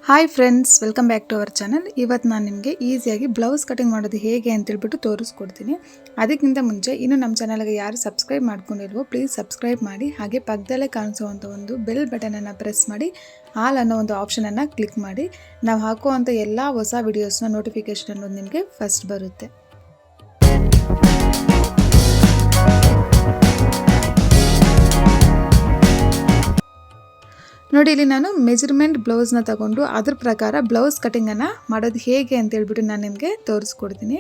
Hi friends, welcome back to our channel. ಇವತ್ತು ನಾನು ನಿಮಗೆ ಈಸಿಯಾಗಿ ಬ್ಲೌಸ್ ಕಟಿಂಗ್ ಮಾಡೋದು ಹೇಗೆ ಅಂತೇಳ್ಬಿಟ್ಟು ತೋರಿಸ್ಕೊಡ್ತೀನಿ. ಅದಕ್ಕಿಂತ ಮುಂಚೆ ಇನ್ನೂ ನಮ್ಮ ಚಾನಲ್ಗೆ ಯಾರು ಸಬ್ಸ್ಕ್ರೈಬ್ ಮಾಡ್ಕೊಂಡಿಲ್ವೋ ಪ್ಲೀಸ್ ಸಬ್ಸ್ಕ್ರೈಬ್ ಮಾಡಿ. ಹಾಗೆ ಪಕ್ಕದಲ್ಲೇ ಕಾಣಿಸುವಂಥ ಒಂದು ಬೆಲ್ ಬಟನನ್ನು ಪ್ರೆಸ್ ಮಾಡಿ ಆಲ್ ಅನ್ನೋ ಒಂದು ಆಪ್ಷನನ್ನು ಕ್ಲಿಕ್ ಮಾಡಿ. ನಾವು ಹಾಕುವಂಥ ಎಲ್ಲ ಹೊಸ ವಿಡಿಯೋಸ್ನ ನೋಟಿಫಿಕೇಷನ್ ಅನ್ನೋದು ನಿಮಗೆ ಫಸ್ಟ್ ಬರುತ್ತೆ. ನೋಡಿ, ಇಲ್ಲಿ ನಾನು ಮೆಜರ್ಮೆಂಟ್ ಬ್ಲೌಸ್ನ ತಗೊಂಡು ಅದ್ರ ಪ್ರಕಾರ ಬ್ಲೌಸ್ ಕಟಿಂಗನ್ನು ಮಾಡೋದು ಹೇಗೆ ಅಂತ ಹೇಳ್ಬಿಟ್ಟು ನಾನು ನಿಮಗೆ ತೋರಿಸ್ಕೊಡ್ತೀನಿ.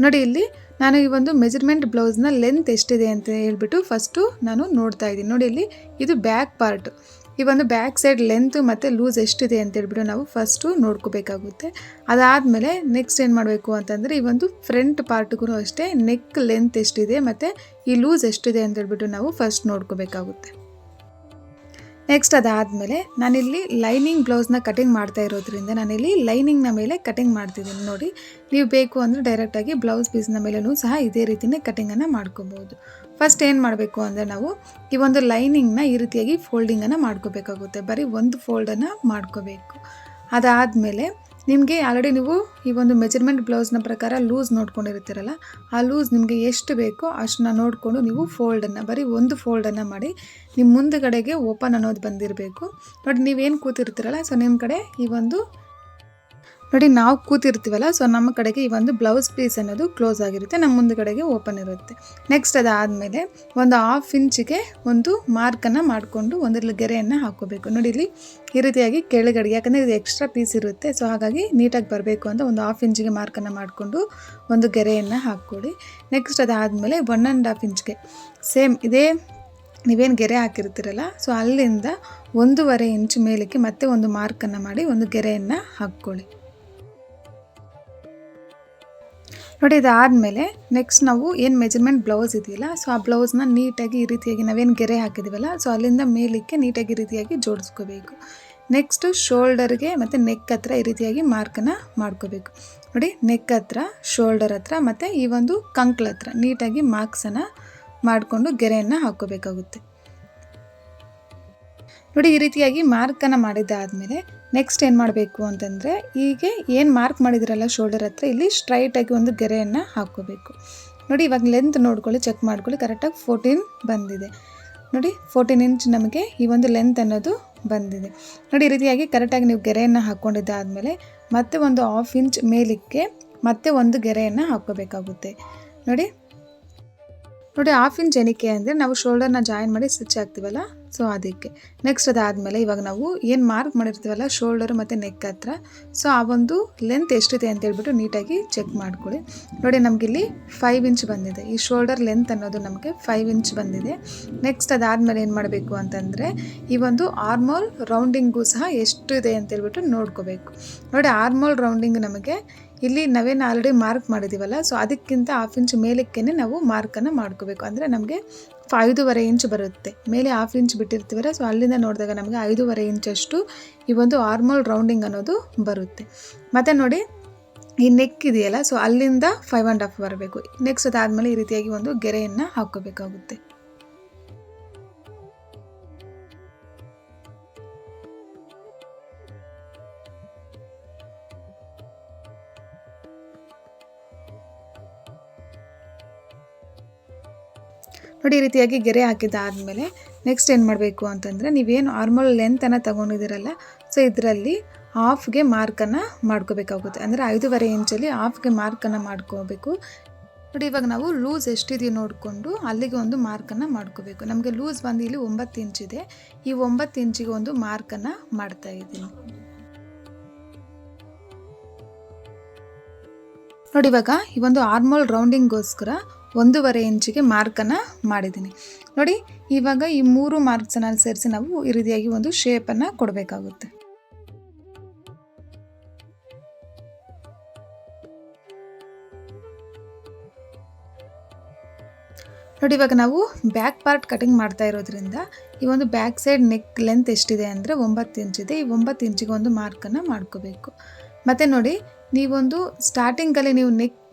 ನೋಡಿ, ಇಲ್ಲಿ ನಾನು ಈ ಒಂದು ಮೆಜರ್ಮೆಂಟ್ ಬ್ಲೌಸ್ನ ಲೆಂತ್ ಎಷ್ಟಿದೆ ಅಂತ ಹೇಳ್ಬಿಟ್ಟು ಫಸ್ಟು ನಾನು ನೋಡ್ತಾ ಇದ್ದೀನಿ. ನೋಡಿ, ಇಲ್ಲಿ ಇದು ಬ್ಯಾಕ್ ಪಾರ್ಟ್. ಈ ಒಂದು ಬ್ಯಾಕ್ ಸೈಡ್ ಲೆಂತ್ ಮತ್ತು ಲೂಸ್ ಎಷ್ಟಿದೆ ಅಂತ ಹೇಳ್ಬಿಟ್ಟು ನಾವು ಫಸ್ಟು ನೋಡ್ಕೋಬೇಕಾಗುತ್ತೆ. ಅದಾದಮೇಲೆ ನೆಕ್ಸ್ಟ್ ಏನು ಮಾಡಬೇಕು ಅಂತಂದರೆ ಈ ಒಂದು ಫ್ರಂಟ್ ಪಾರ್ಟ್ಗೂ ಅಷ್ಟೇ ನೆಕ್ ಲೆಂತ್ ಎಷ್ಟಿದೆ ಮತ್ತು ಈ ಲೂಸ್ ಎಷ್ಟಿದೆ ಅಂತ ಹೇಳ್ಬಿಟ್ಟು ನಾವು ಫಸ್ಟ್ ನೋಡ್ಕೋಬೇಕಾಗುತ್ತೆ. ನೆಕ್ಸ್ಟ್ ಅದಾದಮೇಲೆ ನಾನಿಲ್ಲಿ ಲೈನಿಂಗ್ ಬ್ಲೌಸ್ನ ಕಟಿಂಗ್ ಮಾಡ್ತಾ ಇರೋದ್ರಿಂದ ನಾನಿಲ್ಲಿ ಲೈನಿಂಗ್ನ ಮೇಲೆ ಕಟಿಂಗ್ ಮಾಡ್ತಿದ್ದೀನಿ. ನೋಡಿ, ನೀವು ಬೇಕು ಅಂದರೆ ಡೈರೆಕ್ಟಾಗಿ ಬ್ಲೌಸ್ ಪೀಸ್ನ ಮೇಲೂ ಸಹ ಇದೇ ರೀತಿಯೇ ಕಟಿಂಗನ್ನು ಮಾಡ್ಕೋಬೋದು. ಫಸ್ಟ್ ಏನು ಮಾಡಬೇಕು ಅಂದರೆ ನಾವು ಈ ಒಂದು ಲೈನಿಂಗ್ನ ಈ ರೀತಿಯಾಗಿ ಫೋಲ್ಡಿಂಗನ್ನು ಮಾಡ್ಕೋಬೇಕಾಗುತ್ತೆ. ಬರೀ ಒಂದು ಫೋಲ್ಡನ್ನು ಮಾಡ್ಕೋಬೇಕು. ಅದಾದಮೇಲೆ ನಿಮಗೆ ಆಲ್ರೆಡಿ ನೀವು ಈ ಒಂದು ಮೆಜರ್ಮೆಂಟ್ ಬ್ಲೌಸ್ನ ಪ್ರಕಾರ ಲೂಸ್ ನೋಡ್ಕೊಂಡಿರ್ತೀರಲ್ಲ, ಆ ಲೂಸ್ ನಿಮಗೆ ಎಷ್ಟು ಬೇಕೋ ಅಷ್ಟನ್ನ ನೋಡಿಕೊಂಡು ನೀವು ಫೋಲ್ಡನ್ನು ಬರೀ ಒಂದು ಫೋಲ್ಡನ್ನು ಮಾಡಿ ನಿಮ್ಮ ಮುಂದುಗಡೆಗೆ ಓಪನ್ ಅನ್ನೋದು ಬಂದಿರಬೇಕು. ನೋಡಿ, ನೀವೇನು ಕೂತಿರ್ತೀರಲ್ಲ, ಸೊ ನಿಮ್ಮ ಕಡೆ ಈ ಒಂದು ನೋಡಿ ನಾವು ಕೂತಿರ್ತೀವಲ್ಲ, ಸೊ ನಮ್ಮ ಕಡೆಗೆ ಈ ಒಂದು ಬ್ಲೌಸ್ ಪೀಸ್ ಅನ್ನೋದು ಕ್ಲೋಸ್ ಆಗಿರುತ್ತೆ, ನಮ್ಮ ಮುಂದುಗಡೆಗೆ ಓಪನ್ ಇರುತ್ತೆ. ನೆಕ್ಸ್ಟ್ ಅದಾದಮೇಲೆ ಒಂದು 1/2 ಇಂಚಿಗೆ ಒಂದು ಮಾರ್ಕನ್ನು ಮಾಡಿಕೊಂಡು ಒಂದರಲ್ಲಿ ಗೆರೆಯನ್ನು ಹಾಕ್ಕೋಬೇಕು. ನೋಡಿ, ಇಲ್ಲಿ ಈ ರೀತಿಯಾಗಿ ಕೆಳಗಡೆ, ಯಾಕಂದರೆ ಇದು ಎಕ್ಸ್ಟ್ರಾ ಪೀಸ್ ಇರುತ್ತೆ, ಸೊ ಹಾಗಾಗಿ ನೀಟಾಗಿ ಬರಬೇಕು ಅಂತ ಒಂದು 1/2 ಇಂಚಿಗೆ ಮಾರ್ಕನ್ನು ಮಾಡಿಕೊಂಡು ಒಂದು ಗೆರೆಯನ್ನು ಹಾಕ್ಕೊಳ್ಳಿ. ನೆಕ್ಸ್ಟ್ ಅದಾದಮೇಲೆ 1.5 ಇಂಚ್ಗೆ ಸೇಮ್ ಇದೇ ನೀವೇನು ಗೆರೆ ಹಾಕಿರ್ತೀರಲ್ಲ, ಸೊ ಅಲ್ಲಿಂದ 1.5 ಇಂಚ್ ಮೇಲಕ್ಕೆ ಮತ್ತೆ ಒಂದು ಮಾರ್ಕನ್ನು ಮಾಡಿ ಒಂದು ಗೆರೆಯನ್ನು ಹಾಕ್ಕೊಳ್ಳಿ. ನೋಡಿ, ಇದಾದಮೇಲೆ ನೆಕ್ಸ್ಟ್ ನಾವು ಏನು ಮೆಜರ್ಮೆಂಟ್ ಬ್ಲೌಸ್ ಇದೆಯಲ್ಲ, ಸೊ ಆ ಬ್ಲೌಸ್ನ ನೀಟಾಗಿ ಈ ರೀತಿಯಾಗಿ ನಾವೇನು ಗೆರೆ ಹಾಕಿದ್ದೀವಲ್ಲ, ಸೊ ಅಲ್ಲಿಂದ ಮೇಲಕ್ಕೆ ನೀಟಾಗಿ ಈ ರೀತಿಯಾಗಿ ಜೋಡಿಸ್ಕೋಬೇಕು. ನೆಕ್ಸ್ಟು ಶೋಲ್ಡರ್ಗೆ ಮತ್ತು ನೆಕ್ ಹತ್ರ ಈ ರೀತಿಯಾಗಿ ಮಾರ್ಕನ್ನು ಮಾಡ್ಕೋಬೇಕು. ನೋಡಿ, ನೆಕ್ ಹತ್ರ, ಶೋಲ್ಡರ್ ಹತ್ರ ಮತ್ತು ಈ ಒಂದು ಕಂಕ್ಳ ಹತ್ರ ನೀಟಾಗಿ ಮಾರ್ಕ್ಸನ್ನು ಮಾಡಿಕೊಂಡು ಗೆರೆಯನ್ನು ಹಾಕ್ಕೋಬೇಕಾಗುತ್ತೆ. ನೋಡಿ, ಈ ರೀತಿಯಾಗಿ ಮಾರ್ಕನ್ನು ಮಾಡಿದ್ದಾದಮೇಲೆ ನೆಕ್ಸ್ಟ್ ಏನು ಮಾಡಬೇಕು ಅಂತಂದರೆ ಹೀಗೆ ಏನು ಮಾರ್ಕ್ ಮಾಡಿದಿರಲ್ಲ ಶೋಲ್ಡರ್ ಹತ್ರ, ಇಲ್ಲಿ ಸ್ಟ್ರೈಟಾಗಿ ಒಂದು ಗೆರೆಯನ್ನು ಹಾಕ್ಕೋಬೇಕು. ನೋಡಿ, ಇವಾಗ ಲೆಂತ್ ನೋಡ್ಕೊಳ್ಳಿ, ಚೆಕ್ ಮಾಡ್ಕೊಳ್ಳಿ, ಕರೆಕ್ಟಾಗಿ 14 ಬಂದಿದೆ. ನೋಡಿ, 14 ಇಂಚ್ ನಮಗೆ ಈ ಒಂದು ಲೆಂತ್ ಅನ್ನೋದು ಬಂದಿದೆ. ನೋಡಿ, ಈ ರೀತಿಯಾಗಿ ಕರೆಕ್ಟಾಗಿ ನೀವು ಗೆರೆಯನ್ನು ಹಾಕ್ಕೊಂಡಿದ್ದಾದಮೇಲೆ ಮತ್ತೆ ಒಂದು 1/2 ಇಂಚ್ ಮೇಲಕ್ಕೆ ಮತ್ತೆ ಒಂದು ಗೆರೆಯನ್ನು ಹಾಕ್ಕೋಬೇಕಾಗುತ್ತೆ. ನೋಡಿ, 1/2 ಇಂಚ್ ಏನಕ್ಕೆ ಅಂದರೆ ನಾವು ಶೋಲ್ಡರ್ನ ಜಾಯಿನ್ ಮಾಡಿ ಸ್ಟಿಚ್ ಹಾಕ್ತೀವಲ್ಲ, ಸೊ ಅದಕ್ಕೆ. ನೆಕ್ಸ್ಟ್ ಅದಾದಮೇಲೆ ಇವಾಗ ನಾವು ಏನು ಮಾರ್ಕ್ ಮಾಡಿರ್ತೀವಲ್ಲ ಶೋಲ್ಡರ್ ಮತ್ತು ನೆಕ್ ಹತ್ರ, ಸೊ ಆ ಒಂದು ಲೆಂತ್ ಎಷ್ಟಿದೆ ಅಂತ ಹೇಳ್ಬಿಟ್ಟು ನೀಟಾಗಿ ಚೆಕ್ ಮಾಡ್ಕೊಳ್ಳಿ. ನೋಡಿ, ನಮಗಿಲ್ಲಿ 5 ಇಂಚ್ ಬಂದಿದೆ. ಈ ಶೋಲ್ಡರ್ ಲೆಂತ್ ಅನ್ನೋದು ನಮಗೆ 5 ಇಂಚ್ ಬಂದಿದೆ. ನೆಕ್ಸ್ಟ್ ಅದಾದಮೇಲೆ ಏನು ಮಾಡಬೇಕು ಅಂತಂದರೆ ಈ ಒಂದು ಆರ್ಮೋಲ್ ರೌಂಡಿಂಗು ಸಹ ಎಷ್ಟು ಇದೆ ಅಂತೇಳ್ಬಿಟ್ಟು ನೋಡ್ಕೋಬೇಕು. ನೋಡಿ, ಆರ್ಮೋಲ್ ರೌಂಡಿಂಗ್ ನಮಗೆ ಇಲ್ಲಿ ನಾವೇನು ಆಲ್ರೆಡಿ ಮಾರ್ಕ್ ಮಾಡಿದ್ದೀವಲ್ಲ, ಸೊ ಅದಕ್ಕಿಂತ 1/2 ಇಂಚ್ ಮೇಲಕ್ಕೇ ನಾವು ಮಾರ್ಕನ್ನು ಮಾಡ್ಕೋಬೇಕು. ಅಂದರೆ ನಮಗೆ 5.5 ಇಂಚ್ ಬರುತ್ತೆ. ಮೇಲೆ 1/2 ಇಂಚ್ ಬಿಟ್ಟಿರ್ತೀವಲ್ಲ, ಸೊ ಅಲ್ಲಿಂದ ನೋಡಿದಾಗ ನಮಗೆ 5.5 ಇಂಚಷ್ಟು ಈ ಒಂದು ಆರ್ಮೋಲ್ ರೌಂಡಿಂಗ್ ಅನ್ನೋದು ಬರುತ್ತೆ. ಮತ್ತು ನೋಡಿ, ಈ ನೆಕ್ ಇದೆಯಲ್ಲ, ಸೊ ಅಲ್ಲಿಂದ 5.5 ಬರಬೇಕು. ನೆಕ್ಸ್ಟ್ ಅದಾದಮೇಲೆ ಈ ರೀತಿಯಾಗಿ ಒಂದು ಗೆರೆಯನ್ನು ಹಾಕ್ಕೋಬೇಕಾಗುತ್ತೆ. ನೋಡಿ, ಈ ರೀತಿಯಾಗಿ ಗೆರೆ ಹಾಕಿದ್ದಾದಮೇಲೆ ನೆಕ್ಸ್ಟ್ ಏನು ಮಾಡಬೇಕು ಅಂತಂದರೆ ನೀವೇನು ಆರ್ಮೋಲ್ ಲೆಂತನ್ನು ತೊಗೊಂಡಿದ್ದೀರಲ್ಲ, ಸೊ ಇದರಲ್ಲಿ 1/2ಗೆ ಮಾರ್ಕನ್ನು ಮಾಡ್ಕೋಬೇಕಾಗುತ್ತೆ. ಅಂದರೆ 5.5 ಇಂಚಲ್ಲಿ 1/2ಗೆ ಮಾರ್ಕನ್ನು ಮಾಡ್ಕೋಬೇಕು. ನೋಡಿ, ಇವಾಗ ನಾವು ಲೂಸ್ ಎಷ್ಟಿದೆಯೋ ನೋಡಿಕೊಂಡು ಅಲ್ಲಿಗೆ ಒಂದು ಮಾರ್ಕನ್ನು ಮಾಡ್ಕೋಬೇಕು. ನಮಗೆ ಲೂಸ್ ಬಂದು ಇಲ್ಲಿ 9 ಇಂಚಿದೆ. ಈ 9 ಇಂಚಿಗೆ ಒಂದು ಮಾರ್ಕನ್ನು ಮಾಡ್ತಾ ಇದ್ದೀನಿ. ನೋಡಿ, ಇವಾಗ ಈ ಒಂದು ಆರ್ಮೋಲ್ ರೌಂಡಿಂಗ್ಗೋಸ್ಕರ 1.5 ಇಂಚಿಗೆ ಮಾರ್ಕನ್ನು ಮಾಡಿದ್ದೀನಿ. ನೋಡಿ, ಇವಾಗ ಈ 3 ಮಾರ್ಕ್ಸನ್ನು ಸೇರಿಸಿ ನಾವು ಈ ರೀತಿಯಾಗಿ ಒಂದು ಶೇಪನ್ನು ಕೊಡಬೇಕಾಗುತ್ತೆ. ನೋಡಿ, ಇವಾಗ ನಾವು ಬ್ಯಾಕ್ ಪಾರ್ಟ್ ಕಟಿಂಗ್ ಮಾಡ್ತಾ ಇರೋದ್ರಿಂದ ಈ ಒಂದು ಬ್ಯಾಕ್ ಸೈಡ್ ನೆಕ್ ಲೆಂತ್ ಎಷ್ಟಿದೆ ಅಂದರೆ 9 ಇಂಚಿದೆ. ಈ 9 ಇಂಚಿಗೆ ಒಂದು ಮಾರ್ಕನ್ನು ಮಾಡ್ಕೋಬೇಕು. ಮತ್ತು ನೋಡಿ, ನೀವೊಂದು ಸ್ಟಾರ್ಟಿಂಗಲ್ಲಿ ನೀವು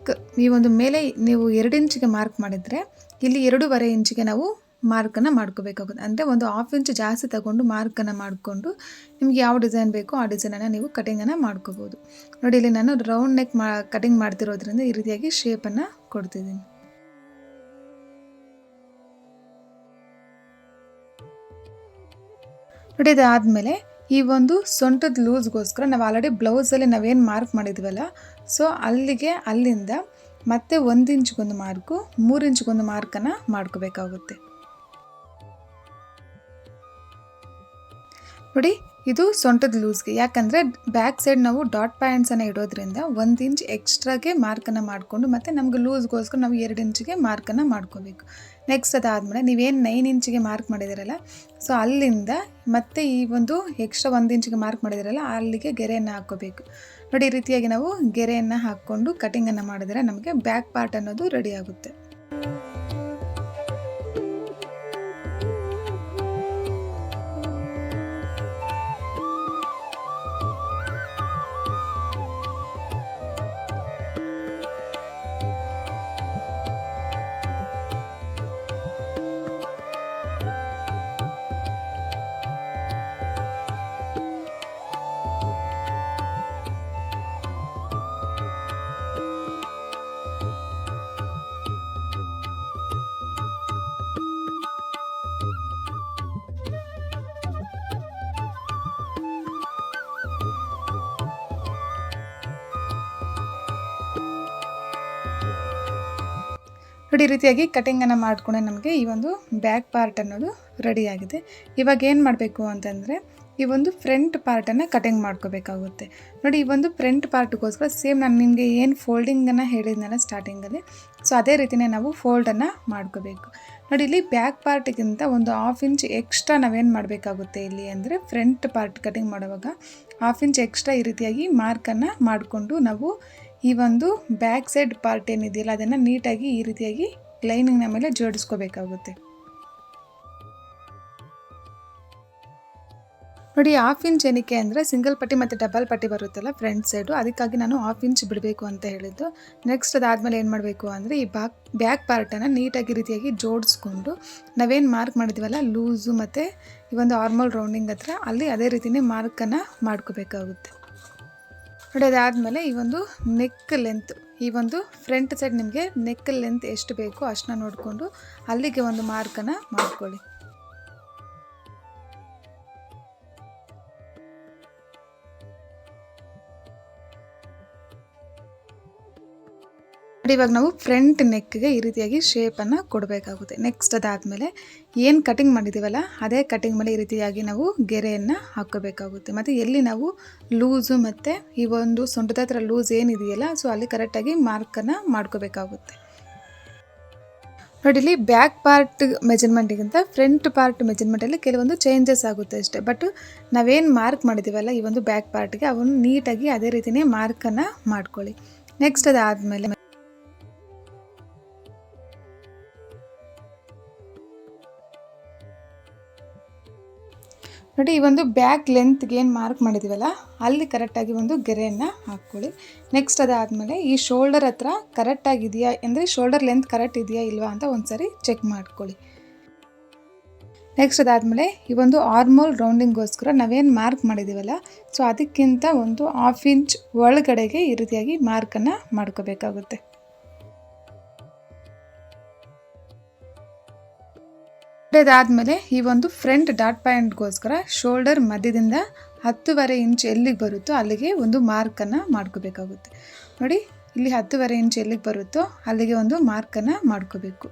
ಈ ಒಂದು ಮೇಲೆ ನೀವು 2 ಇಂಚಿಗೆ ಮಾರ್ಕ್ ಮಾಡಿದರೆ ಇಲ್ಲಿ 2.5 ಇಂಚಿಗೆ ನಾವು ಮಾರ್ಕನ್ನು ಮಾಡ್ಕೋಬೇಕಾಗುತ್ತೆ. ಅಂದರೆ ಒಂದು 1/2 ಇಂಚ್ ಜಾಸ್ತಿ ತಗೊಂಡು ಮಾರ್ಕನ್ನು ಮಾಡಿಕೊಂಡು ನಿಮ್ಗೆ ಯಾವ ಡಿಸೈನ್ ಬೇಕೋ ಆ ಡಿಸೈನನ್ನು ನೀವು ಕಟಿಂಗನ್ನು ಮಾಡ್ಕೋಬೋದು. ನೋಡಿ ಇಲ್ಲಿ ನಾನು ರೌಂಡ್ ನೆಕ್ ಕಟಿಂಗ್ ಮಾಡ್ತಿರೋದ್ರಿಂದ ಈ ರೀತಿಯಾಗಿ ಶೇಪನ್ನು ಕೊಡ್ತಿದ್ದೀನಿ. ನೋಡಿ ಇದಾದಮೇಲೆ ಈ ಒಂದು ಸೊಂಟದ ಲೂಸ್ಗೋಸ್ಕರ ನಾವು ಆಲ್ರೆಡಿ ಬ್ಲೌಸಲ್ಲಿ ನಾವೇನು ಮಾರ್ಕ್ ಮಾಡಿದ್ವಲ್ಲ, ಸೊ ಅಲ್ಲಿಂದ ಮತ್ತೆ 1 ಇಂಚ್ಗೊಂದು ಮಾರ್ಕು, 3 ಇಂಚ್ಗೊಂದು ಮಾರ್ಕನ್ನು ಮಾಡ್ಕೋಬೇಕಾಗುತ್ತೆ. ನೋಡಿ ಇದು ಸೊಂಟದ ಲೂಸ್ಗೆ, ಯಾಕಂದರೆ ಬ್ಯಾಕ್ ಸೈಡ್ ನಾವು ಡಾಟ್ ಪ್ಯಾಂಟ್ಸನ್ನು ಇಡೋದ್ರಿಂದ 1 ಇಂಚ್ ಎಕ್ಸ್ಟ್ರಾಗೆ ಮಾರ್ಕನ್ನು ಮಾಡಿಕೊಂಡು ಮತ್ತು ನಮ್ಗೆ ಲೂಸ್ಗೋಸ್ಕರ ನಾವು 2 ಇಂಚಿಗೆ ಮಾರ್ಕನ್ನು ಮಾಡ್ಕೋಬೇಕು. ನೆಕ್ಸ್ಟ್ ಅದಾದಮೇಲೆ ನೀವೇನು 9 ಇಂಚಿಗೆ ಮಾರ್ಕ್ ಮಾಡಿದಿರಲ್ಲ, ಸೊ ಅಲ್ಲಿಂದ ಮತ್ತೆ ಈ ಒಂದು ಎಕ್ಸ್ಟ್ರಾ 1 ಇಂಚಿಗೆ ಮಾರ್ಕ್ ಮಾಡಿದಿರಲ್ಲ ಅಲ್ಲಿಗೆ ಗೆರೆಯನ್ನು ಹಾಕ್ಕೋಬೇಕು. ನೋಡಿ ಈ ರೀತಿಯಾಗಿ ನಾವು ಗೆರೆಯನ್ನು ಹಾಕ್ಕೊಂಡು ಕಟಿಂಗನ್ನು ಮಾಡಿದರೆ ನಮಗೆ ಬ್ಯಾಕ್ ಪಾರ್ಟ್ ಅನ್ನೋದು ರೆಡಿ ಆಗುತ್ತೆ. ನೋಡಿ ಈ ರೀತಿಯಾಗಿ ಕಟಿಂಗನ್ನು ಮಾಡಿಕೊಂಡೆ ನಮಗೆ ಈ ಒಂದು ಬ್ಯಾಕ್ ಪಾರ್ಟ್ ಅನ್ನೋದು ರೆಡಿಯಾಗಿದೆ. ಇವಾಗ ಏನು ಮಾಡಬೇಕು ಅಂತಂದರೆ ಈ ಒಂದು ಫ್ರಂಟ್ ಪಾರ್ಟನ್ನು ಕಟಿಂಗ್ ಮಾಡ್ಕೋಬೇಕಾಗುತ್ತೆ. ನೋಡಿ ಈ ಒಂದು ಫ್ರಂಟ್ ಪಾರ್ಟ್ಗೋಸ್ಕರ ಸೇಮ್ ನಾನು ನಿಮಗೆ ಏನು ಫೋಲ್ಡಿಂಗನ್ನು ಹೇಳಿದ್ನಲ್ಲ ಸ್ಟಾರ್ಟಿಂಗಲ್ಲಿ, ಸೊ ಅದೇ ರೀತಿಯೇ ನಾವು ಫೋಲ್ಡನ್ನು ಮಾಡ್ಕೋಬೇಕು. ನೋಡಿ ಇಲ್ಲಿ ಬ್ಯಾಕ್ ಪಾರ್ಟಿಗಿಂತ ಒಂದು 1/2 ಇಂಚ್ ಎಕ್ಸ್ಟ್ರಾ ನಾವೇನು ಮಾಡಬೇಕಾಗುತ್ತೆ ಇಲ್ಲಿ ಅಂದರೆ ಫ್ರಂಟ್ ಪಾರ್ಟ್ ಕಟಿಂಗ್ ಮಾಡುವಾಗ 1/2 ಇಂಚ್ ಎಕ್ಸ್ಟ್ರಾ ಈ ರೀತಿಯಾಗಿ ಮಾರ್ಕನ್ನು ಮಾಡಿಕೊಂಡು ನಾವು ಈ ಒಂದು ಬ್ಯಾಕ್ ಸೈಡ್ ಪಾರ್ಟ್ ಏನಿದೆಯಲ್ಲ ಅದನ್ನು ನೀಟಾಗಿ ಈ ರೀತಿಯಾಗಿ ಲೈನಿಂಗ್ನ ಮೇಲೆ ಜೋಡಿಸ್ಕೋಬೇಕಾಗುತ್ತೆ. ನೋಡಿ 1/2 ಇಂಚ್ ಏನಕ್ಕೆ ಅಂದರೆ ಸಿಂಗಲ್ ಪಟ್ಟಿ ಮತ್ತು ಡಬಲ್ ಪಟ್ಟಿ ಬರುತ್ತಲ್ಲ ಫ್ರಂಟ್ ಸೈಡು, ಅದಕ್ಕಾಗಿ ನಾನು 1/2 ಇಂಚ್ ಬಿಡಬೇಕು ಅಂತ ಹೇಳಿದ್ದು. ನೆಕ್ಸ್ಟ್ ಅದಾದಮೇಲೆ ಏನು ಮಾಡಬೇಕು ಅಂದರೆ ಈ ಬ್ಯಾಕ್ ಪಾರ್ಟನ್ನು ನೀಟಾಗಿ ರೀತಿಯಾಗಿ ಜೋಡಿಸ್ಕೊಂಡು ನಾವೇನು ಮಾರ್ಕ್ ಮಾಡಿದ್ವಲ್ಲ ಲೂಸು ಮತ್ತು ಈ ಒಂದು ಆರ್ಮಲ್ ರೌಂಡಿಂಗ್ ಹತ್ರ ಅಲ್ಲಿ ಅದೇ ರೀತಿಯೇ ಮಾರ್ಕನ್ನು ಮಾಡ್ಕೋಬೇಕಾಗುತ್ತೆ. ನೋಡಿ ಅದಾದಮೇಲೆ ಈ ಒಂದು ನೆಕ್ ಲೆಂತ್, ಈ ಒಂದು ಫ್ರಂಟ್ ಸೈಡ್ ನಿಮಗೆ ನೆಕ್ ಲೆಂತ್ ಎಷ್ಟು ಬೇಕೋ ಅಷ್ಟನ್ನ ನೋಡಿಕೊಂಡು ಅಲ್ಲಿಗೆ ಒಂದು ಮಾರ್ಕನ್ನು ಮಾಡ್ಕೊಳ್ಳಿ. ಇವಾಗ ನಾವು ಫ್ರಂಟ್ ನೆಕ್ಗೆ ಈ ರೀತಿಯಾಗಿ ಶೇಪನ್ನು ಕೊಡಬೇಕಾಗುತ್ತೆ. ನೆಕ್ಸ್ಟ್ ಅದಾದಮೇಲೆ ಏನು ಕಟಿಂಗ್ ಮಾಡಿದ್ದೀವಲ್ಲ ಅದೇ ಕಟಿಂಗ್ ಮೇಲೆ ಈ ರೀತಿಯಾಗಿ ನಾವು ಗೆರೆಯನ್ನು ಹಾಕ್ಕೋಬೇಕಾಗುತ್ತೆ. ಮತ್ತು ಎಲ್ಲಿ ನಾವು ಲೂಸು ಮತ್ತು ಈ ಒಂದು ಸೊಂಟದ ಹತ್ರ ಲೂಸ್ ಏನಿದೆಯಲ್ಲ ಸೊ ಅಲ್ಲಿ ಕರೆಕ್ಟಾಗಿ ಮಾರ್ಕನ್ನು ಮಾಡ್ಕೋಬೇಕಾಗುತ್ತೆ. ನೋಡಿ ಇಲ್ಲಿ ಬ್ಯಾಕ್ ಪಾರ್ಟ್ ಮೆಜರ್ಮೆಂಟಿಗಿಂತ ಫ್ರಂಟ್ ಪಾರ್ಟ್ ಮೆಜರ್ಮೆಂಟಲ್ಲಿ ಕೆಲವೊಂದು ಚೇಂಜಸ್ ಆಗುತ್ತೆ ಅಷ್ಟೇ. ಬಟ್ ನಾವೇನು ಮಾರ್ಕ್ ಮಾಡಿದ್ದೀವಲ್ಲ ಈ ಒಂದು ಬ್ಯಾಕ್ ಪಾರ್ಟ್ಗೆ ಅವನ್ನು ನೀಟಾಗಿ ಅದೇ ರೀತಿಯೇ ಮಾರ್ಕನ್ನು ಮಾಡ್ಕೊಳ್ಳಿ. ನೆಕ್ಸ್ಟ್ ಅದಾದಮೇಲೆ ನೋಡಿ ಈ ಒಂದು ಬ್ಯಾಕ್ ಲೆಂತ್ಗೆ ಏನು ಮಾರ್ಕ್ ಮಾಡಿದ್ದೀವಲ್ಲ ಅಲ್ಲಿ ಕರೆಕ್ಟಾಗಿ ಒಂದು ಗೆರೆಯನ್ನು ಹಾಕ್ಕೊಳ್ಳಿ. ನೆಕ್ಸ್ಟ್ ಅದಾದಮೇಲೆ ಈ ಶೋಲ್ಡರ್ ಹತ್ರ ಕರೆಕ್ಟಾಗಿದೆಯಾ ಅಂದರೆ ಶೋಲ್ಡರ್ ಲೆಂತ್ ಕರೆಕ್ಟ್ ಇದೆಯಾ ಇಲ್ವಾ ಅಂತ ಒಂದು ಸಾರಿ ಚೆಕ್ ಮಾಡ್ಕೊಳ್ಳಿ. ನೆಕ್ಸ್ಟ್ ಅದಾದಮೇಲೆ ಈ ಒಂದು ಆರ್ಮೋಲ್ ರೌಂಡಿಂಗ್ಗೋಸ್ಕರ ನಾವೇನು ಮಾರ್ಕ್ ಮಾಡಿದ್ದೀವಲ್ಲ ಸೊ ಅದಕ್ಕಿಂತ ಒಂದು 1/2 ಇಂಚ್ ಒಳಗಡೆಗೆ ಈ ರೀತಿಯಾಗಿ ಮಾರ್ಕನ್ನು ಮಾಡ್ಕೋಬೇಕಾಗುತ್ತೆ. ಅದಾದಮೇಲೆ ಈ ಒಂದು ಫ್ರಂಟ್ ಡಾಟ್ ಪಾಯಿಂಟ್ಗೋಸ್ಕರ ಶೋಲ್ಡರ್ ಮಧ್ಯದಿಂದ 10.5 ಇಂಚ್ ಎಲ್ಲಿಗೆ ಬರುತ್ತೋ ಅಲ್ಲಿಗೆ ಒಂದು ಮಾರ್ಕನ್ನು ಮಾಡ್ಕೋಬೇಕಾಗುತ್ತೆ. ನೋಡಿ ಇಲ್ಲಿ 10.5 ಇಂಚ್ ಎಲ್ಲಿಗೆ ಬರುತ್ತೋ ಅಲ್ಲಿಗೆ ಒಂದು ಮಾರ್ಕನ್ನು ಮಾಡ್ಕೋಬೇಕು.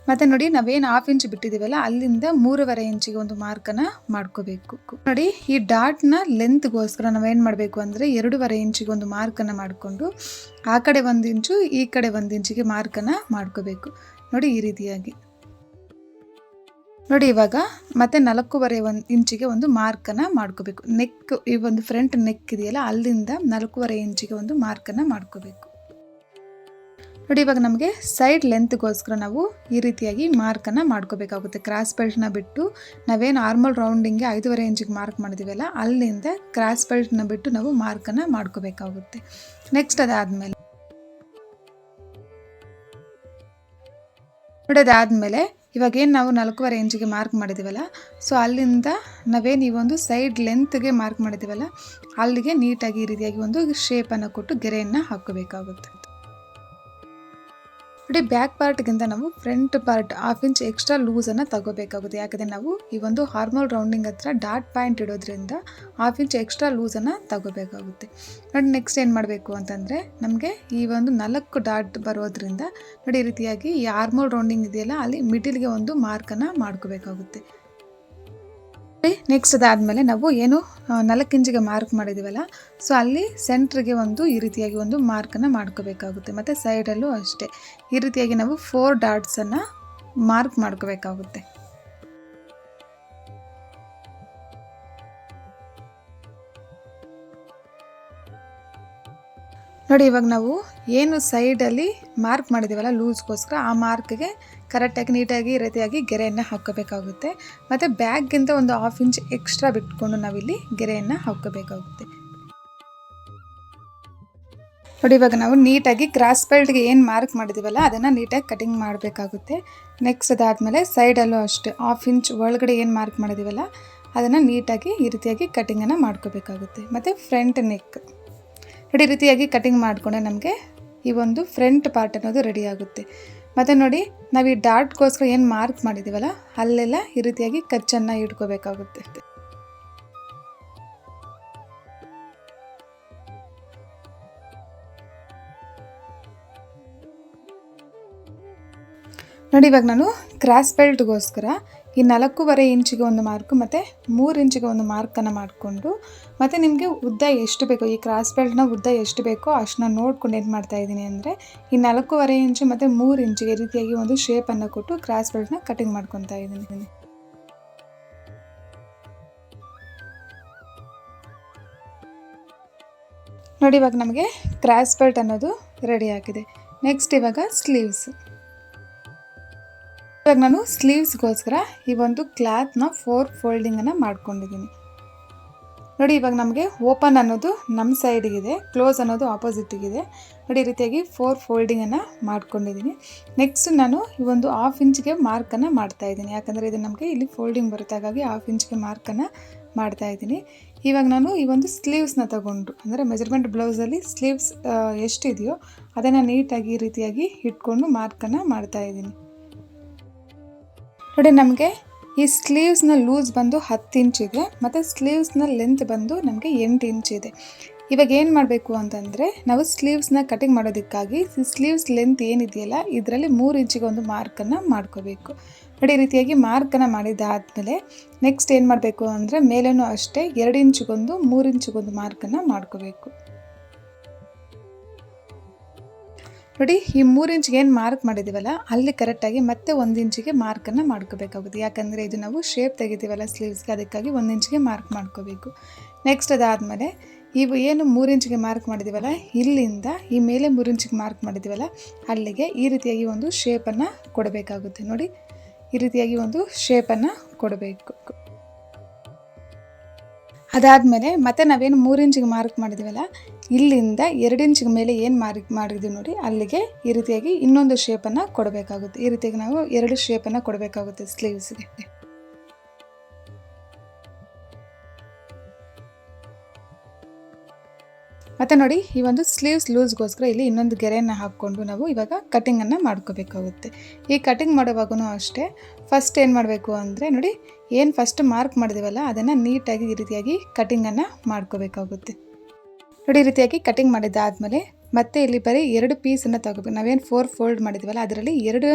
ಮತ್ತು ನೋಡಿ ನಾವೇನು 1/2 ಇಂಚ್ ಬಿಟ್ಟಿದ್ದೀವಲ್ಲ ಅಲ್ಲಿಂದ 3.5 ಇಂಚಿಗೆ ಒಂದು ಮಾರ್ಕನ್ನು ಮಾಡ್ಕೋಬೇಕು. ನೋಡಿ ಈ ಡಾಟ್ನ ಲೆಂತ್ಗೋಸ್ಕರ ನಾವೇನು ಮಾಡಬೇಕು ಅಂದರೆ 2.5 ಇಂಚಿಗೆ ಒಂದು ಮಾರ್ಕನ್ನು ಮಾಡಿಕೊಂಡು ಆ ಕಡೆ 1 ಇಂಚು ಈ ಕಡೆ 1 ಇಂಚಿಗೆ ಮಾರ್ಕನ್ನು ಮಾಡ್ಕೋಬೇಕು. ನೋಡಿ ಈ ರೀತಿಯಾಗಿ ನೋಡಿ ಇವಾಗ ಮತ್ತೆ 4.5 ಇಂಚಿಗೆ ಒಂದು ಮಾರ್ಕನ್ನು ಮಾಡ್ಕೋಬೇಕು. ನೆಕ್ ಈ ಒಂದು ಫ್ರಂಟ್ ನೆಕ್ ಇದೆಯಲ್ಲ ಅಲ್ಲಿಂದ 4.5 ಇಂಚಿಗೆ ಒಂದು ಮಾರ್ಕನ್ನು ಮಾಡ್ಕೋಬೇಕು. ನೋಡಿ ಇವಾಗ ನಮಗೆ ಸೈಡ್ ಲೆಂತ್ಗೋಸ್ಕರ ನಾವು ಈ ರೀತಿಯಾಗಿ ಮಾರ್ಕನ್ನು ಮಾಡ್ಕೋಬೇಕಾಗುತ್ತೆ. ಕ್ರಾಸ್ ಬೆಲ್ಟ್ನ ಬಿಟ್ಟು ನಾವೇನು ಆರ್ಮಲ್ ರೌಂಡಿಂಗ್ಗೆ 5.5 ಇಂಚಿಗೆ ಮಾರ್ಕ್ ಮಾಡಿದ್ದೀವಲ್ಲ ಅಲ್ಲಿಂದ ಕ್ರಾಸ್ ಬೆಲ್ಟ್ನ ಬಿಟ್ಟು ನಾವು ಮಾರ್ಕನ್ನು ಮಾಡ್ಕೋಬೇಕಾಗುತ್ತೆ. ನೆಕ್ಸ್ಟ್ ಅದಾದಮೇಲೆ ಇವಾಗೇನು ನಾವು 4.5 ಇಂಚಿಗೆ ಮಾರ್ಕ್ ಮಾಡಿದ್ದೀವಲ್ಲ, ಸೊ ಅಲ್ಲಿಂದ ನಾವೇನು ಈ ಒಂದು ಸೈಡ್ ಲೆಂತ್ಗೆ ಮಾರ್ಕ್ ಮಾಡಿದ್ದೀವಲ್ಲ ಅಲ್ಲಿಗೆ ನೀಟಾಗಿ ಈ ರೀತಿಯಾಗಿ ಒಂದು ಶೇಪನ್ನು ಕೊಟ್ಟು ಗೆರೆಯನ್ನು ಹಾಕೋಬೇಕಾಗುತ್ತೆ. ನೋಡಿ, ಬ್ಯಾಕ್ ಪಾರ್ಟ್ಗಿಂತ ನಾವು ಫ್ರಂಟ್ ಪಾರ್ಟ್ 1/2 ಇಂಚ್ ಎಕ್ಸ್ಟ್ರಾ ಲೂಸನ್ನು ತಗೋಬೇಕಾಗುತ್ತೆ. ಯಾಕಂದರೆ ನಾವು ಈ ಒಂದು ಹಾರ್ಮೋಲ್ ರೌಂಡಿಂಗ್ ಹತ್ರ ಡಾಟ್ ಪಾಯಿಂಟ್ ಇಡೋದ್ರಿಂದ 1/2 ಇಂಚ್ ಎಕ್ಸ್ಟ್ರಾ ಲೂಸನ್ನು ತಗೋಬೇಕಾಗುತ್ತೆ. ನೋಡಿ, ನೆಕ್ಸ್ಟ್ ಏನು ಮಾಡಬೇಕು ಅಂತಂದರೆ ನಮಗೆ ಈ ಒಂದು 4 ಡಾಟ್ ಬರೋದ್ರಿಂದ ನೋಡಿ ಈ ರೀತಿಯಾಗಿ ಈ ಹಾರ್ಮೋಲ್ ರೌಂಡಿಂಗ್ ಇದೆಯಲ್ಲ ಅಲ್ಲಿ ಮಿಡಿಲ್ಗೆ ಒಂದು ಮಾರ್ಕನ್ನು ಮಾಡ್ಕೋಬೇಕಾಗುತ್ತೆ. ನೆಕ್ಸ್ಟ್ ಅದಾದಮೇಲೆ ನಾವು ಏನು 4 ಇಂಚಿಗೆ ಮಾರ್ಕ್ ಮಾಡಿದ್ದೀವಲ್ಲ, ಸೊ ಅಲ್ಲಿ ಸೆಂಟ್ರಿಗೆ ಒಂದು ಈ ರೀತಿಯಾಗಿ ಒಂದು ಮಾರ್ಕನ್ನು ಮಾಡ್ಕೋಬೇಕಾಗುತ್ತೆ. ಮತ್ತು ಸೈಡಲ್ಲೂ ಅಷ್ಟೇ ಈ ರೀತಿಯಾಗಿ ನಾವು 4 ಡಾಟ್ಸನ್ನು ಮಾರ್ಕ್ ಮಾಡ್ಕೋಬೇಕಾಗುತ್ತೆ. ನೋಡಿ, ಇವಾಗ ನಾವು ಏನು ಸೈಡಲ್ಲಿ ಮಾರ್ಕ್ ಮಾಡಿದ್ದೀವಲ್ಲ ಲೂಸ್ಗೋಸ್ಕರ, ಆ ಮಾರ್ಕ್ಗೆ ಕರೆಕ್ಟಾಗಿ ನೀಟಾಗಿ ಈ ರೀತಿಯಾಗಿ ಗೆರೆಯನ್ನು ಹಾಕೋಬೇಕಾಗುತ್ತೆ. ಮತ್ತು ಬ್ಯಾಗ್ಗಿಂತ ಒಂದು 1/2 ಇಂಚ್ ಎಕ್ಸ್ಟ್ರಾ ಬಿಟ್ಕೊಂಡು ನಾವಿಲ್ಲಿ ಗೆರೆಯನ್ನು ಹಾಕೋಬೇಕಾಗುತ್ತೆ. ನೋಡಿ, ಇವಾಗ ನಾವು ನೀಟಾಗಿ ಕ್ರಾಸ್ ಬೆಲ್ಟ್ಗೆ ಏನು ಮಾರ್ಕ್ ಮಾಡಿದ್ದೀವಲ್ಲ ಅದನ್ನು ನೀಟಾಗಿ ಕಟಿಂಗ್ ಮಾಡಬೇಕಾಗುತ್ತೆ. ನೆಕ್ಸ್ಟ್ ಅದಾದಮೇಲೆ ಸೈಡಲ್ಲೂ ಅಷ್ಟೇ 1/2 ಇಂಚ್ ಒಳಗಡೆ ಏನು ಮಾರ್ಕ್ ಮಾಡಿದ್ದೀವಲ್ಲ ಅದನ್ನು ನೀಟಾಗಿ ಈ ರೀತಿಯಾಗಿ ಕಟಿಂಗನ್ನು ಮಾಡ್ಕೋಬೇಕಾಗುತ್ತೆ. ಮತ್ತು ಫ್ರಂಟ್ ನೆಕ್ ನೋಡಿ ಈ ರೀತಿಯಾಗಿ ಕಟಿಂಗ್ ಮಾಡಿಕೊಂಡ್ರೆ ನಮಗೆ ಈ ಒಂದು ಫ್ರಂಟ್ ಪಾರ್ಟ್ ಅನ್ನೋದು ರೆಡಿ ಆಗುತ್ತೆ. ಮತ್ತು ನೋಡಿ, ನಾವು ಈ ಡಾಟ್ಗೋಸ್ಕರ ಏನು ಮಾರ್ಕ್ ಮಾಡಿದ್ದೀವಲ್ಲ ಅಲ್ಲೆಲ್ಲ ಈ ರೀತಿಯಾಗಿ ಕಚ್ಚನ್ನು ಇಟ್ಕೋಬೇಕಾಗುತ್ತೆ. ನೋಡಿ, ಇವಾಗ ನಾನು ಕ್ರಾಸ್ ಬೆಲ್ಟ್ಗೋಸ್ಕರ ಈ 4.5 ಇಂಚಿಗೆ ಒಂದು ಮಾರ್ಕು ಮತ್ತು 3 ಇಂಚಿಗೆ ಒಂದು ಮಾರ್ಕನ್ನು ಮಾಡಿಕೊಂಡು, ಮತ್ತು ನಿಮಗೆ ಉದ್ದ ಎಷ್ಟು ಬೇಕೋ ಈ ಕ್ರಾಸ್ ಬೆಲ್ಟ್ನ ಉದ್ದ ಎಷ್ಟು ಬೇಕೋ ಅಷ್ಟನ್ನ ನೋಡ್ಕೊಂಡು ಏನು ಮಾಡ್ತಾಯಿದ್ದೀನಿ ಅಂದರೆ ಈ 4.5 ಇಂಚು ಮತ್ತು 3 ಇಂಚಿಗೆ ಈ ರೀತಿಯಾಗಿ ಒಂದು ಶೇಪನ್ನು ಕೊಟ್ಟು ಕ್ರಾಸ್ ಬೆಲ್ಟ್ನ ಕಟಿಂಗ್ ಮಾಡ್ಕೊತಾ ಇದ್ದೀನಿ. ನೋಡಿ, ಇವಾಗ ನಮಗೆ ಕ್ರಾಸ್ ಬೆಲ್ಟ್ ಅನ್ನೋದು ರೆಡಿ ಆಗಿದೆ. ನೆಕ್ಸ್ಟ್ ಇವಾಗ ಸ್ಲೀವ್ಸ್. ಇವಾಗ ನಾನು ಸ್ಲೀವ್ಸ್ಗೋಸ್ಕರ ಈ ಒಂದು ಕ್ಲಾತ್ನ 4 ಫೋಲ್ಡಿಂಗನ್ನು ಮಾಡ್ಕೊಂಡಿದ್ದೀನಿ. ನೋಡಿ, ಇವಾಗ ನಮಗೆ ಓಪನ್ ಅನ್ನೋದು ನಮ್ಮ ಸೈಡಿಗಿದೆ, ಕ್ಲೋಸ್ ಅನ್ನೋದು ಆಪೋಸಿಟಿಗಿದೆ. ನೋಡಿ, ಈ ರೀತಿಯಾಗಿ 4 ಫೋಲ್ಡಿಂಗನ್ನು ಮಾಡ್ಕೊಂಡಿದ್ದೀನಿ. ನೆಕ್ಸ್ಟ್ ನಾನು ಈ ಒಂದು 1/2 ಇಂಚ್ಗೆ ಮಾರ್ಕನ್ನು ಮಾಡ್ತಾಯಿದ್ದೀನಿ. ಯಾಕಂದರೆ ಇದು ನಮಗೆ ಇಲ್ಲಿ ಫೋಲ್ಡಿಂಗ್ ಬರುತ್ತೆ, ಹಾಗಾಗಿ 1/2 ಇಂಚ್ಗೆ ಮಾರ್ಕನ್ನು ಮಾಡ್ತಾಯಿದ್ದೀನಿ. ಇವಾಗ ನಾನು ಈ ಒಂದು ಸ್ಲೀವ್ಸ್ನ ತಗೊಂಡು, ಅಂದರೆ ಮೆಜರ್ಮೆಂಟ್ ಬ್ಲೌಸಲ್ಲಿ ಸ್ಲೀವ್ಸ್ ಎಷ್ಟಿದೆಯೋ ಅದನ್ನು ನೀಟಾಗಿ ಈ ರೀತಿಯಾಗಿ ಇಟ್ಕೊಂಡು ಮಾರ್ಕನ್ನು ಮಾಡ್ತಾಯಿದ್ದೀನಿ. ನೋಡಿ, ನಮಗೆ ಈ ಸ್ಲೀವ್ಸ್ನ ಲೂಸ್ ಬಂದು 10 ಇಂಚ್ ಇದೆ ಮತ್ತು ಸ್ಲೀವ್ಸ್ನ ಲೆಂತ್ ಬಂದು ನಮಗೆ 8 ಇಂಚ್ ಇದೆ. ಇವಾಗ ಏನು ಮಾಡಬೇಕು ಅಂತಂದರೆ ನಾವು ಸ್ಲೀವ್ಸ್ನ ಕಟಿಂಗ್ ಮಾಡೋದಕ್ಕಾಗಿ ಸ್ಲೀವ್ಸ್ ಲೆಂತ್ ಏನಿದೆಯಲ್ಲ ಇದರಲ್ಲಿ 3 ಇಂಚಿಗೆ ಒಂದು ಮಾರ್ಕನ್ನು ಮಾಡ್ಕೋಬೇಕು. ನೋಡಿ, ಈ ರೀತಿಯಾಗಿ ಮಾರ್ಕನ್ನು ಮಾಡಿದ್ದಾದಮೇಲೆ ನೆಕ್ಸ್ಟ್ ಏನು ಮಾಡಬೇಕು ಅಂದರೆ ಮೇಲೇನೂ ಅಷ್ಟೇ 2 ಇಂಚಿಗೊಂದು 3 ಇಂಚಿಗೊಂದು ಮಾರ್ಕನ್ನು ಮಾಡ್ಕೋಬೇಕು. ನೋಡಿ, ಈ 3 ಇಂಚ್ಗೆ ಏನು ಮಾರ್ಕ್ ಮಾಡಿದ್ದೀವಲ್ಲ ಅಲ್ಲಿ ಕರೆಕ್ಟಾಗಿ ಮತ್ತೆ 1 ಇಂಚಿಗೆ ಮಾರ್ಕನ್ನು ಮಾಡ್ಕೋಬೇಕಾಗುತ್ತೆ. ಯಾಕಂದರೆ ಇದು ನಾವು ಶೇಪ್ ತೆಗಿತೀವಲ್ಲ ಸ್ಲೀವ್ಸ್ಗೆ, ಅದಕ್ಕಾಗಿ 1 ಇಂಚಿಗೆ ಮಾರ್ಕ್ ಮಾಡ್ಕೋಬೇಕು. ನೆಕ್ಸ್ಟ್ ಅದಾದಮೇಲೆ ಇವು ಏನು 3 ಇಂಚಿಗೆ ಮಾರ್ಕ್ ಮಾಡಿದ್ದೀವಲ್ಲ ಇಲ್ಲಿಂದ ಈ ಮೇಲೆ 3 ಇಂಚಿಗೆ ಮಾರ್ಕ್ ಮಾಡಿದ್ದೀವಲ್ಲ ಅಲ್ಲಿಗೆ ಈ ರೀತಿಯಾಗಿ ಒಂದು ಶೇಪನ್ನು ಕೊಡಬೇಕಾಗುತ್ತೆ. ನೋಡಿ, ಈ ರೀತಿಯಾಗಿ ಒಂದು ಶೇಪನ್ನು ಕೊಡಬೇಕು. ಅದಾದಮೇಲೆ ಮತ್ತೆ ನಾವೇನು 3 ಇಂಚಿಗೆ ಮಾರ್ಕ್ ಮಾಡಿದ್ದೀವಲ್ಲ ಇಲ್ಲಿಂದ 2 ಇಂಚಿಗೆ ಮೇಲೆ ಏನು ಮಾರ್ಕ್ ಮಾಡಿದ್ದೀವಿ ನೋಡಿ ಅಲ್ಲಿಗೆ ಈ ರೀತಿಯಾಗಿ ಇನ್ನೊಂದು ಶೇಪನ್ನು ಕೊಡಬೇಕಾಗುತ್ತೆ. ಈ ರೀತಿಯಾಗಿ ನಾವು 2 ಶೇಪನ್ನು ಕೊಡಬೇಕಾಗುತ್ತೆ ಸ್ಲೀವ್ಸ್ಗೆ. ಮತ್ತು ನೋಡಿ, ಈ ಒಂದು ಸ್ಲೀವ್ಸ್ ಲೂಸ್ಗೋಸ್ಕರ ಇಲ್ಲಿ ಇನ್ನೊಂದು ಗೆರೆಯನ್ನು ಹಾಕ್ಕೊಂಡು ನಾವು ಇವಾಗ ಕಟಿಂಗನ್ನು ಮಾಡ್ಕೋಬೇಕಾಗುತ್ತೆ. ಈ ಕಟಿಂಗ್ ಮಾಡುವಾಗೂ ಅಷ್ಟೇ ಫಸ್ಟ್ ಏನು ಮಾಡಬೇಕು ಅಂದರೆ ನೋಡಿ, ಏನು ಫಸ್ಟ್ ಮಾರ್ಕ್ ಮಾಡಿದ್ದೀವಲ್ಲ ಅದನ್ನು ನೀಟಾಗಿ ಈ ರೀತಿಯಾಗಿ ಕಟಿಂಗನ್ನು ಮಾಡ್ಕೋಬೇಕಾಗುತ್ತೆ. ನೋಡಿ, ಈ ರೀತಿಯಾಗಿ ಕಟಿಂಗ್ ಮಾಡಿದ್ದಾದಮೇಲೆ ಮತ್ತೆ ಇಲ್ಲಿ ಬರೀ 2 ಪೀಸನ್ನು ತಗೋಬೇಕು. ನಾವೇನು 4 ಫೋಲ್ಡ್ ಮಾಡಿದ್ದೀವಲ್ಲ ಅದರಲ್ಲಿ 2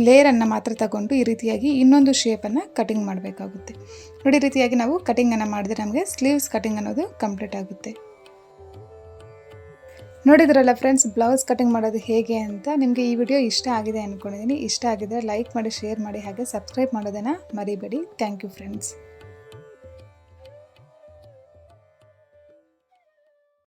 ಲೇಯರನ್ನು ಮಾತ್ರ ತಗೊಂಡು ಈ ರೀತಿಯಾಗಿ ಇನ್ನೊಂದು ಶೇಪನ್ನು ಕಟಿಂಗ್ ಮಾಡಬೇಕಾಗುತ್ತೆ. ನೋಡಿ, ಈ ರೀತಿಯಾಗಿ ನಾವು ಕಟಿಂಗನ್ನು ಮಾಡಿದ್ರೆ ನಮಗೆ ಸ್ಲೀವ್ಸ್ ಕಟಿಂಗ್ ಅನ್ನೋದು ಕಂಪ್ಲೀಟ್ ಆಗುತ್ತೆ. ನೋಡಿದ್ರಲ್ಲ ಫ್ರೆಂಡ್ಸ್, ಬ್ಲೌಸ್ ಕಟಿಂಗ್ ಮಾಡೋದು ಹೇಗೆ ಅಂತ. ನಿಮಗೆ ಈ ವಿಡಿಯೋ ಇಷ್ಟ ಆಗಿದೆ ಅಂದ್ಕೊಂಡಿದ್ದೀನಿ. ಇಷ್ಟ ಆಗಿದ್ರೆ ಲೈಕ್ ಮಾಡಿ, ಶೇರ್ ಮಾಡಿ, ಹಾಗೆ ಸಬ್ಸ್ಕ್ರೈಬ್ ಮಾಡೋದನ್ನು ಮರಿಬೇಡಿ. Thank you friends.